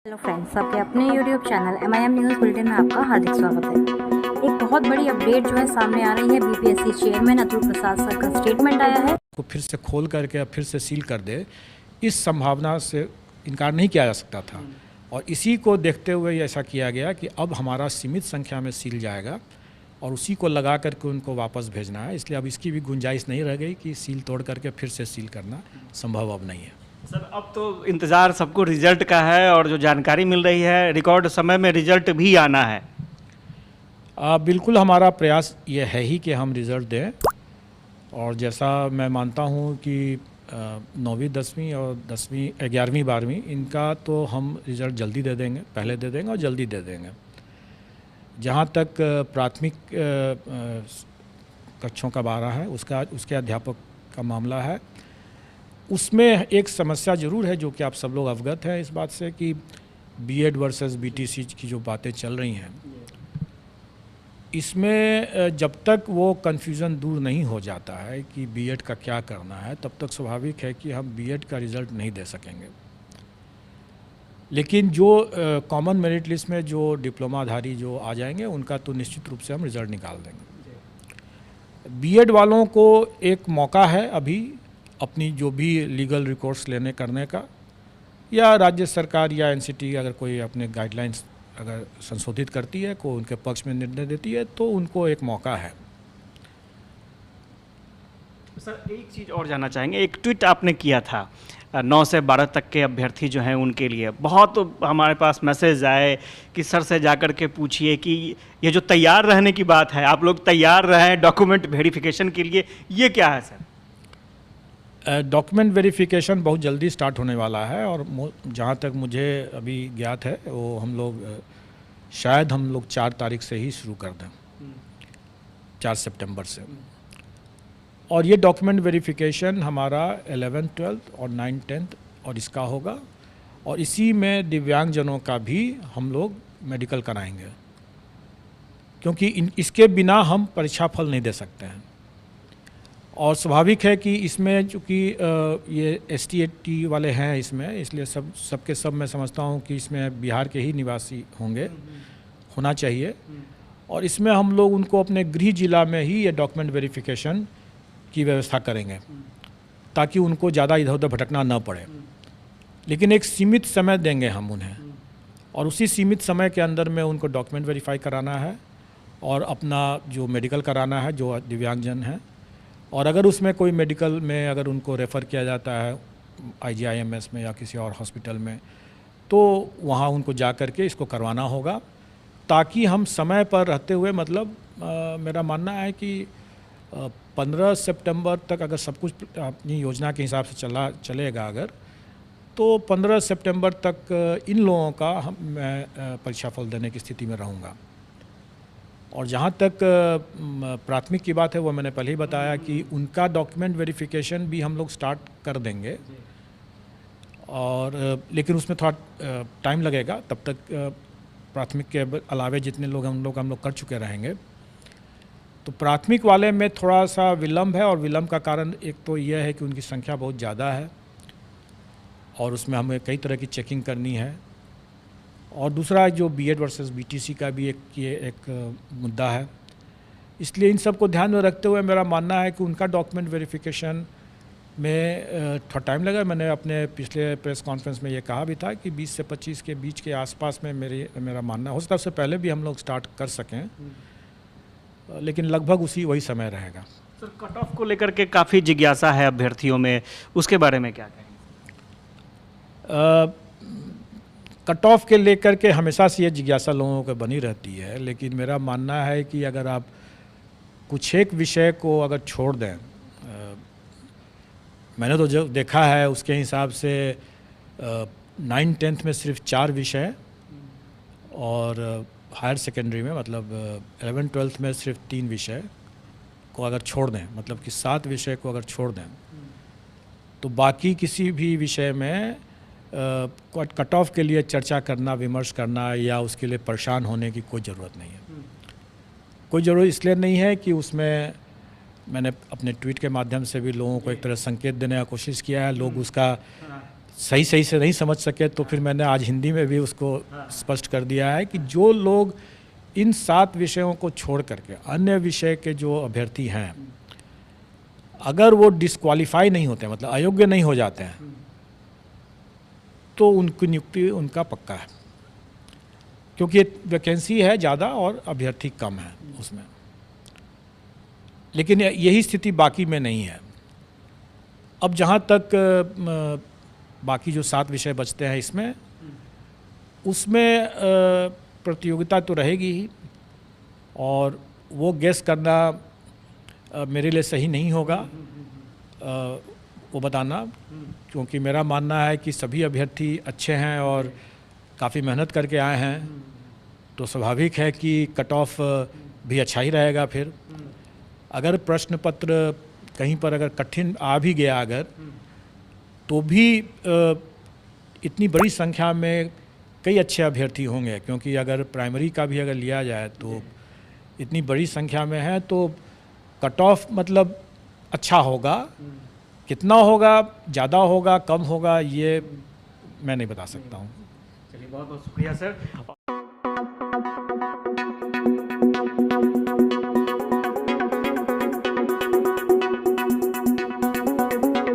Hello friends, आपके अपने YouTube channel MIM news bulletin में आपका हार्दिक स्वागत है। एक बहुत बड़ी अपडेट जो है सामने आ रही है। BPSC chairman Atul Prasad sir का स्टेटमेंट आया है। को फिर से खोल करके फिर से सील कर दे, इस संभावना से इनकार नहीं किया जा सकता था। और इसी को देखते हुए ऐसा किया गया कि अब हमारा सीमित संख्या में सील जाएगा और उसी को लगा करके उनको वापस भेजना है। इसलिए अब इसकी भी गुंजाइश नहीं रह गई कि सील तोड़ करके फिर से सील करना संभव अब नहीं है। सर, अब तो इंतज़ार सबको रिजल्ट का है और जो जानकारी मिल रही है रिकॉर्ड समय में रिजल्ट भी आना है। बिल्कुल हमारा प्रयास ये है ही कि हम रिज़ल्ट दें, और जैसा मैं मानता हूँ कि 9वीं 10वीं और 10वीं 11वीं 12वीं इनका तो हम रिज़ल्ट जल्दी दे देंगे, पहले दे देंगे और जल्दी दे देंगे। जहाँ तक प्राथमिक कक्षों का बारह है उसके अध्यापक का मामला है, उसमें एक समस्या ज़रूर है जो कि आप सब लोग अवगत हैं इस बात से कि बीएड वर्सेस बीटीसी की जो बातें चल रही हैं, इसमें जब तक वो कन्फ्यूज़न दूर नहीं हो जाता है कि बीएड का क्या करना है, तब तक स्वाभाविक है कि हम बीएड का रिज़ल्ट नहीं दे सकेंगे। लेकिन जो कॉमन मेरिट लिस्ट में जो डिप्लोमाधारी जो आ जाएंगे उनका तो निश्चित रूप से हम रिज़ल्ट निकाल देंगे। बीएड वालों को एक मौका है अभी अपनी जो भी लीगल रिकोर्स लेने करने का, या राज्य सरकार या एनसीटी अगर कोई अपने गाइडलाइंस अगर संशोधित करती है, को उनके पक्ष में निर्णय देती है, तो उनको एक मौका है। सर, एक चीज़ और जानना चाहेंगे। एक ट्वीट आपने किया था 9 से 12 तक के अभ्यर्थी जो हैं उनके लिए, बहुत हमारे पास मैसेज आए कि सर से जाकर के पूछिए कि ये जो तैयार रहने की बात है, आप लोग तैयार रहें डॉक्यूमेंट वेरिफिकेशन के लिए, ये क्या है सर? डॉक्यूमेंट वेरिफिकेशन बहुत जल्दी स्टार्ट होने वाला है, और जहाँ तक मुझे अभी ज्ञात है वो शायद हम लोग 4 तारीख से ही शुरू कर दें, 4 सितंबर से। और ये डॉक्यूमेंट वेरिफिकेशन हमारा 11th 12th और 9th 10th और इसका होगा, और इसी में दिव्यांगजनों का भी हम लोग मेडिकल कराएंगे, क्योंकि इसके बिना हम परीक्षा फल नहीं दे सकते हैं। और स्वाभाविक है कि इसमें चूँकि ये ST वाले हैं इसमें, इसलिए सबके सब मैं समझता हूँ कि इसमें बिहार के ही निवासी होना चाहिए, और इसमें हम लोग उनको अपने गृह जिला में ही ये डॉक्यूमेंट वेरिफिकेशन की व्यवस्था करेंगे ताकि उनको ज़्यादा इधर उधर भटकना न पड़े। लेकिन एक सीमित समय देंगे हम उन्हें, और उसी सीमित समय के अंदर में उनको डॉक्यूमेंट वेरीफाई कराना है और अपना जो मेडिकल कराना है जो दिव्यांगजन हैं। और अगर उसमें कोई मेडिकल में अगर उनको रेफ़र किया जाता है IGIMS में या किसी और हॉस्पिटल में, तो वहाँ उनको जा कर के इसको करवाना होगा, ताकि हम समय पर रहते हुए, मतलब मेरा मानना है कि 15 सितंबर तक अगर सब कुछ अपनी योजना के हिसाब से चलेगा अगर, तो 15 सितंबर तक इन लोगों का मैं परीक्षा फल देने की स्थिति में रहूँगा। और जहाँ तक प्राथमिक की बात है, वो मैंने पहले ही बताया कि उनका डॉक्यूमेंट वेरिफिकेशन भी हम लोग स्टार्ट कर देंगे, और लेकिन उसमें थोड़ा टाइम लगेगा। तब तक प्राथमिक के अलावे जितने लोग हम लोग कर चुके रहेंगे। तो प्राथमिक वाले में थोड़ा सा विलम्ब है, और विलम्ब का कारण एक तो यह है कि उनकी संख्या बहुत ज़्यादा है और उसमें हमें कई तरह की चेकिंग करनी है, और दूसरा जो बीएड वर्सेस बीटीसी का भी एक मुद्दा है। इसलिए इन सब को ध्यान में रखते हुए मेरा मानना है कि उनका डॉक्यूमेंट वेरिफिकेशन में थोड़ा टाइम लगेगा। मैंने अपने पिछले प्रेस कॉन्फ्रेंस में ये कहा भी था कि 20 से 25 के बीच के आसपास में मेरा मानना हो सकता है, उससे पहले भी हम लोग स्टार्ट कर सकें, लेकिन लगभग वही समय रहेगा। सर, कट ऑफ को लेकर के काफ़ी जिज्ञासा है अभ्यर्थियों में, उसके बारे में क्या कहेंगे? कट ऑफ के लेकर के हमेशा से ये जिज्ञासा लोगों को बनी रहती है, लेकिन मेरा मानना है कि अगर आप कुछ एक विषय को अगर छोड़ दें, मैंने तो जो देखा है उसके हिसाब से 9th 10th में सिर्फ 4 विषय, और हायर सेकेंडरी में मतलब 11th 12th में सिर्फ 3 विषय को अगर छोड़ दें, मतलब कि 7 विषय को अगर छोड़ दें, तो बाकी किसी भी विषय में कट ऑफ के लिए चर्चा करना, विमर्श करना या उसके लिए परेशान होने की कोई ज़रूरत नहीं है। कोई ज़रूरत इसलिए नहीं है कि उसमें मैंने अपने ट्वीट के माध्यम से भी लोगों को एक तरह संकेत देने का कोशिश किया है, लोग उसका सही से नहीं समझ सके तो फिर मैंने आज हिंदी में भी उसको स्पष्ट कर दिया है कि जो लोग इन 7 विषयों को छोड़ करके अन्य विषय के जो अभ्यर्थी हैं, अगर वो डिस्क्वालीफाई नहीं होते, मतलब अयोग्य नहीं हो जाते हैं, तो उनकी नियुक्ति उनका पक्का है, क्योंकि वैकेंसी है ज़्यादा और अभ्यर्थी कम है उसमें। लेकिन यही स्थिति बाकी में नहीं है। अब जहाँ तक बाकी जो 7 विषय बचते हैं इसमें, उसमें प्रतियोगिता तो रहेगी ही, और वो गेस करना मेरे लिए सही नहीं होगा वो बताना, क्योंकि मेरा मानना है कि सभी अभ्यर्थी अच्छे हैं और काफ़ी मेहनत करके आए हैं, तो स्वाभाविक है कि कट ऑफ भी अच्छा ही रहेगा। फिर अगर प्रश्न पत्र कहीं पर अगर कठिन आ भी गया अगर, तो भी इतनी बड़ी संख्या में कई अच्छे अभ्यर्थी होंगे, क्योंकि अगर प्राइमरी का भी अगर लिया जाए तो इतनी बड़ी संख्या में है, तो कट ऑफ मतलब अच्छा होगा। कितना होगा, ज़्यादा होगा, कम होगा, ये मैं नहीं बता सकता हूँ। चलिए, बहुत बहुत शुक्रिया सर।